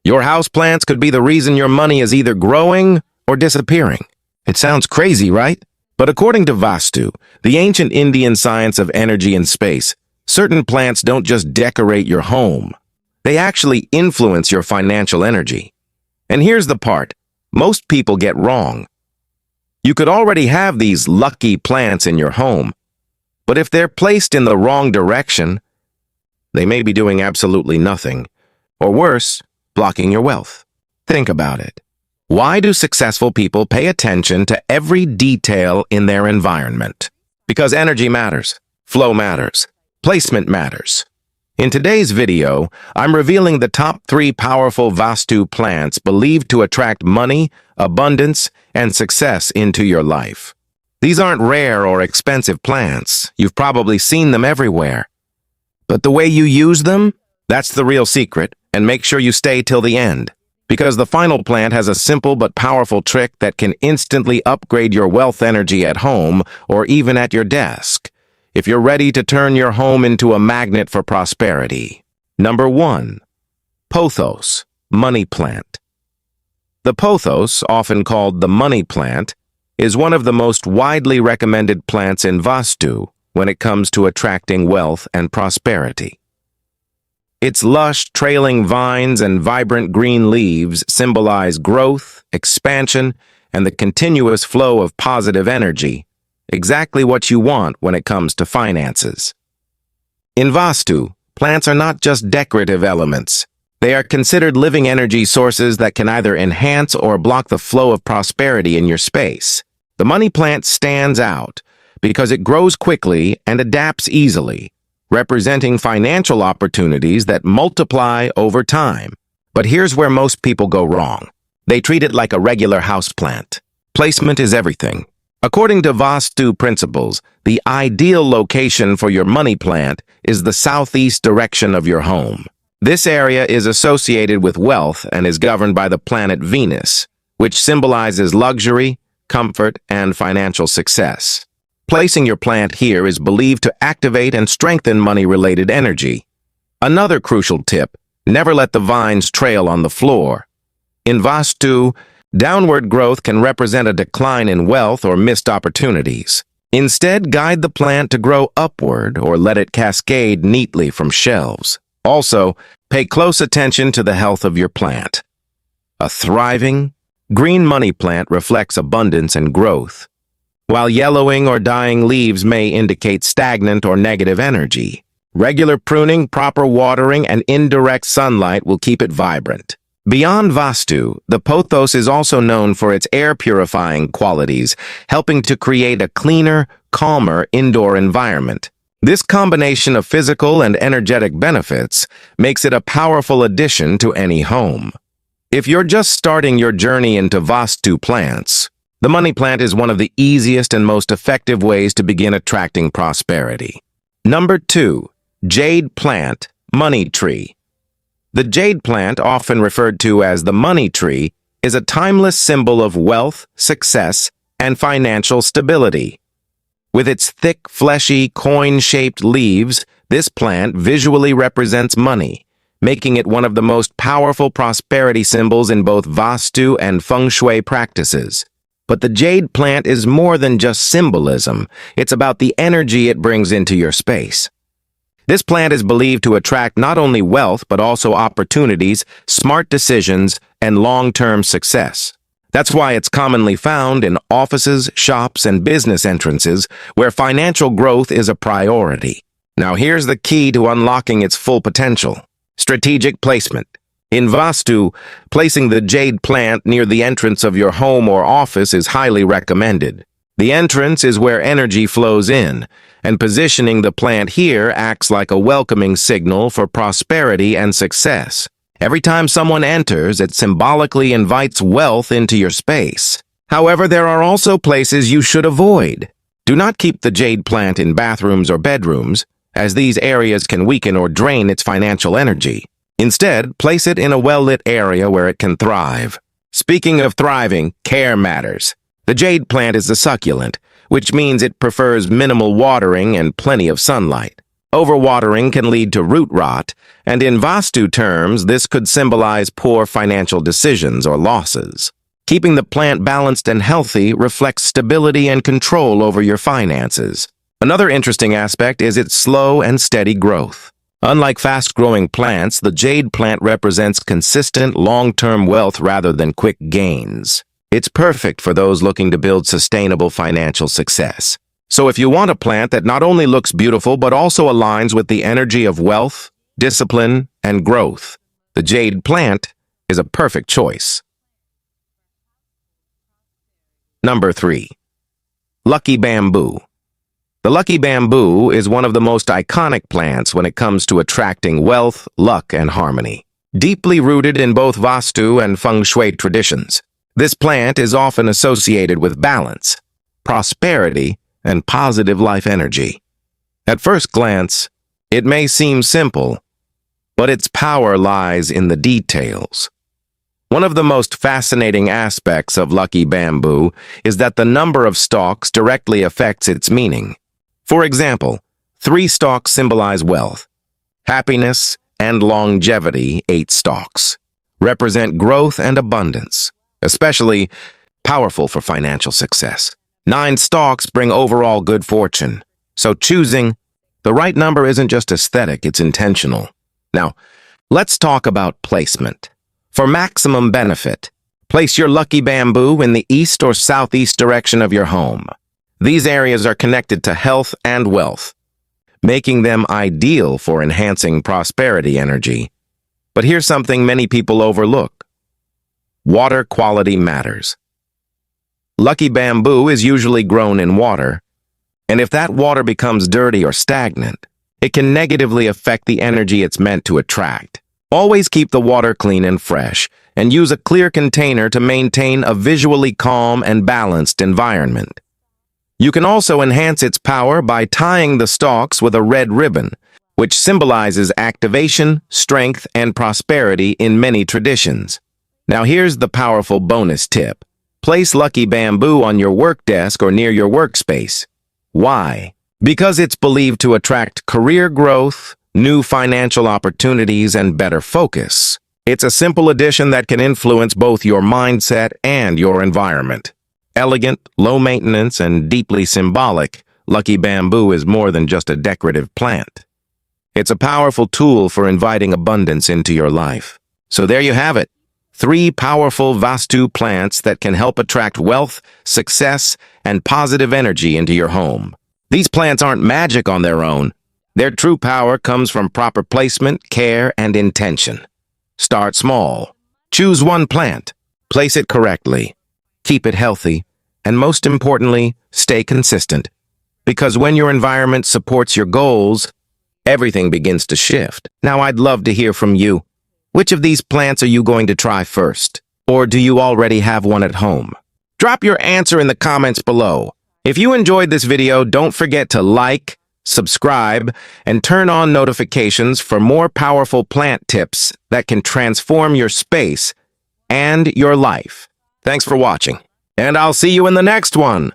Your houseplants could be the reason your money is either growing or disappearing. It sounds crazy, right? But according to Vastu, the ancient Indian science of energy and space, certain plants don't just decorate your home. They actually influence your financial energy. And here's the part most people get wrong. You could already have these lucky plants in your home, but if they're placed in the wrong direction, they may be doing absolutely nothing, or worse, blocking your wealth. Think about it. Why do successful people pay attention to every detail in their environment? Because energy matters, flow matters, placement matters. In today's video, I'm revealing the top 3 powerful Vastu plants believed to attract money, abundance, and success into your life. These aren't rare or expensive plants. You've probably seen them everywhere. But the way you use them, that's the real secret, and make sure you stay till the end. Because the final plant has a simple but powerful trick that can instantly upgrade your wealth energy at home or even at your desk, if you're ready to turn your home into a magnet for prosperity. Number 1. Pothos, money plant. The pothos, often called the money plant, is one of the most widely recommended plants in Vastu when it comes to attracting wealth and prosperity. Its lush, trailing vines and vibrant green leaves symbolize growth, expansion, and the continuous flow of positive energy, exactly what you want when it comes to finances. In Vastu, plants are not just decorative elements. They are considered living energy sources that can either enhance or block the flow of prosperity in your space. The money plant stands out because it grows quickly and adapts easily, representing financial opportunities that multiply over time. But here's where most people go wrong. They treat it like a regular houseplant. Placement is everything. According to Vastu principles, the ideal location for your money plant is the southeast direction of your home. This area is associated with wealth and is governed by the planet Venus, which symbolizes luxury, comfort, and financial success. Placing your plant here is believed to activate and strengthen money-related energy. Another crucial tip: never let the vines trail on the floor. In Vastu, downward growth can represent a decline in wealth or missed opportunities. Instead, guide the plant to grow upward or let it cascade neatly from shelves. Also, pay close attention to the health of your plant. A thriving, green money plant reflects abundance and growth, while yellowing or dying leaves may indicate stagnant or negative energy. Regular pruning, proper watering, and indirect sunlight will keep it vibrant. Beyond Vastu, the pothos is also known for its air-purifying qualities, helping to create a cleaner, calmer indoor environment. This combination of physical and energetic benefits makes it a powerful addition to any home. If you're just starting your journey into Vastu plants, the money plant is one of the easiest and most effective ways to begin attracting prosperity. Number 2. Jade Plant, money tree. The jade plant, often referred to as the money tree, is a timeless symbol of wealth, success, and financial stability. With its thick, fleshy, coin-shaped leaves, this plant visually represents money, making it one of the most powerful prosperity symbols in both Vastu and Feng Shui practices. But the jade plant is more than just symbolism. It's about the energy it brings into your space. This plant is believed to attract not only wealth, but also opportunities, smart decisions, and long-term success. That's why it's commonly found in offices, shops, and business entrances where financial growth is a priority. Now here's the key to unlocking its full potential: strategic placement. In Vastu, placing the jade plant near the entrance of your home or office is highly recommended. The entrance is where energy flows in, and positioning the plant here acts like a welcoming signal for prosperity and success. Every time someone enters, it symbolically invites wealth into your space. However, there are also places you should avoid. Do not keep the jade plant in bathrooms or bedrooms, as these areas can weaken or drain its financial energy. Instead, place it in a well-lit area where it can thrive. Speaking of thriving, care matters. The jade plant is a succulent, which means it prefers minimal watering and plenty of sunlight. Overwatering can lead to root rot, and in Vastu terms, this could symbolize poor financial decisions or losses. Keeping the plant balanced and healthy reflects stability and control over your finances. Another interesting aspect is its slow and steady growth. Unlike fast-growing plants, the jade plant represents consistent, long-term wealth rather than quick gains. It's perfect for those looking to build sustainable financial success. So if you want a plant that not only looks beautiful but also aligns with the energy of wealth, discipline, and growth, the jade plant is a perfect choice. Number 3. Lucky bamboo. The lucky bamboo is one of the most iconic plants when it comes to attracting wealth, luck, and harmony. Deeply rooted in both Vastu and Feng Shui traditions, this plant is often associated with balance, prosperity, and positive life energy. At first glance, it may seem simple, but its power lies in the details. One of the most fascinating aspects of lucky bamboo is that the number of stalks directly affects its meaning. For example, 3 stalks symbolize wealth. Happiness and longevity, 8 stalks, represent growth and abundance, especially powerful for financial success. 9 stalks bring overall good fortune, so choosing the right number isn't just aesthetic, it's intentional. Now, let's talk about placement. For maximum benefit, place your lucky bamboo in the east or southeast direction of your home. These areas are connected to health and wealth, making them ideal for enhancing prosperity energy. But here's something many people overlook. Water quality matters. Lucky bamboo is usually grown in water, and if that water becomes dirty or stagnant, it can negatively affect the energy it's meant to attract. Always keep the water clean and fresh, and use a clear container to maintain a visually calm and balanced environment. You can also enhance its power by tying the stalks with a red ribbon, which symbolizes activation, strength, and prosperity in many traditions. Now here's the powerful bonus tip. Place lucky bamboo on your work desk or near your workspace. Why? Because it's believed to attract career growth, new financial opportunities, and better focus. It's a simple addition that can influence both your mindset and your environment. Elegant, low maintenance, and deeply symbolic, lucky bamboo is more than just a decorative plant. It's a powerful tool for inviting abundance into your life. So there you have it. 3 powerful Vastu plants that can help attract wealth, success, and positive energy into your home. These plants aren't magic on their own. Their true power comes from proper placement, care, and intention. Start small. Choose one plant. Place it correctly. Keep it healthy. And most importantly, stay consistent. Because when your environment supports your goals, everything begins to shift. Now I'd love to hear from you. Which of these plants are you going to try first? Or do you already have one at home? Drop your answer in the comments below. If you enjoyed this video, don't forget to like, subscribe, and turn on notifications for more powerful plant tips that can transform your space and your life. Thanks for watching, and I'll see you in the next one.